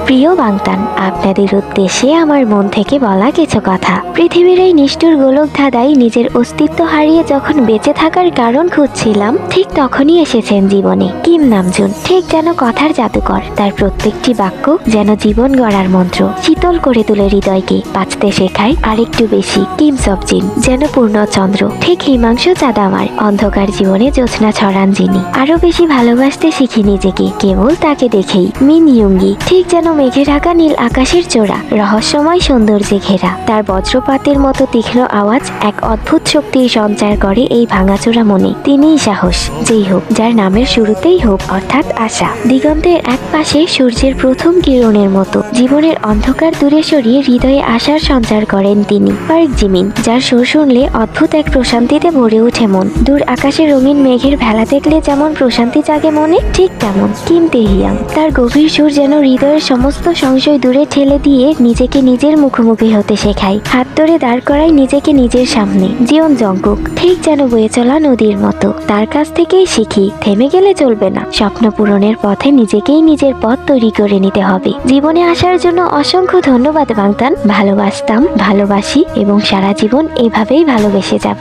প্রিয় বাংতান, আপনাদের উদ্দেশ্যে আমার মন থেকে বলা কিছু কথা। পৃথিবীর এই নিষ্ঠুর গোলক ধাঁধায় নিজের অস্তিত্ব হারিয়ে যখন বেঁচে থাকার কারণ খুঁজছিলাম, ঠিক তখনই এসেছেন জীবনে কিম নামজুন। ঠিক যেন কথার জাদুকর, তার প্রত্যেকটি বাক্য যেন জীবন গড়ার মন্ত্র, শীতল করে তুলে হৃদয়কে, বাঁচতে শেখায় আরেকটু বেশি। কিম সবজিন যেন পূর্ণচন্দ্র, ঠিক হিমাংশু চাঁদ আমার অন্ধকার জীবনে জ্যোৎস্না ছড়ান যিনি। আরো বেশি ভালোবাসতে শিখি নিজেকে কেবল তাকে দেখেই। মিন ইয়ুঙ্গি ঠিক যেন মেঘে ঢাকা নীল আকাশের চূড়া, রহস্যময় সৌন্দর্যে ঘেরা। তার বজ্রপাতের মতো তীক্ষ্ণ আওয়াজ এক অদ্ভুত শক্তির সঞ্চার করে এই ভাঙাচোরা মনে। তিনিই সাহস, যেই হোক, যার নামের শুরুতেই হোক অর্থাৎ আশা। দিগন্তের এক পাশে সূর্যের প্রথম কিরণের মতো জীবনের অন্ধকার দূরে সরিয়ে হৃদয়ে আশার সঞ্চার করেন তিনি। পার্ক জিমিন, যার সুর শুনলে অদ্ভুত এক প্রশান্তিতে ভরে ওঠে মন। দূর আকাশে রঙিন মেঘের ভেলা দেখলে যেমন প্রশান্তি জাগে মনে, ঠিক তেমন কিম তেহিয়াং। তার গভীর সুর যেন হৃদয়ের সমস্ত সংশয় দূরে ঠেলে দিয়ে নিজেকে নিজের মুখোমুখি হতে শেখায়, হাত ধরে দাঁড় করায় নিজেকে নিজের সামনে। জিওন জংকুক ঠিক যেন বয়ে চলা নদীর মতো, তার কাছ থেকেই শিখি থেমে গেলে চলবে না, স্বপ্ন পূরণের পথে নিজেকেই নিজের পথ তৈরি করে নিতে হবে। জীবনে আসার জন্য অসংখ্য ধন্যবাদ বাংতান। ভালোবাসতাম, ভালোবাসি এবং সারা জীবন এভাবেই ভালোবেসে যাব।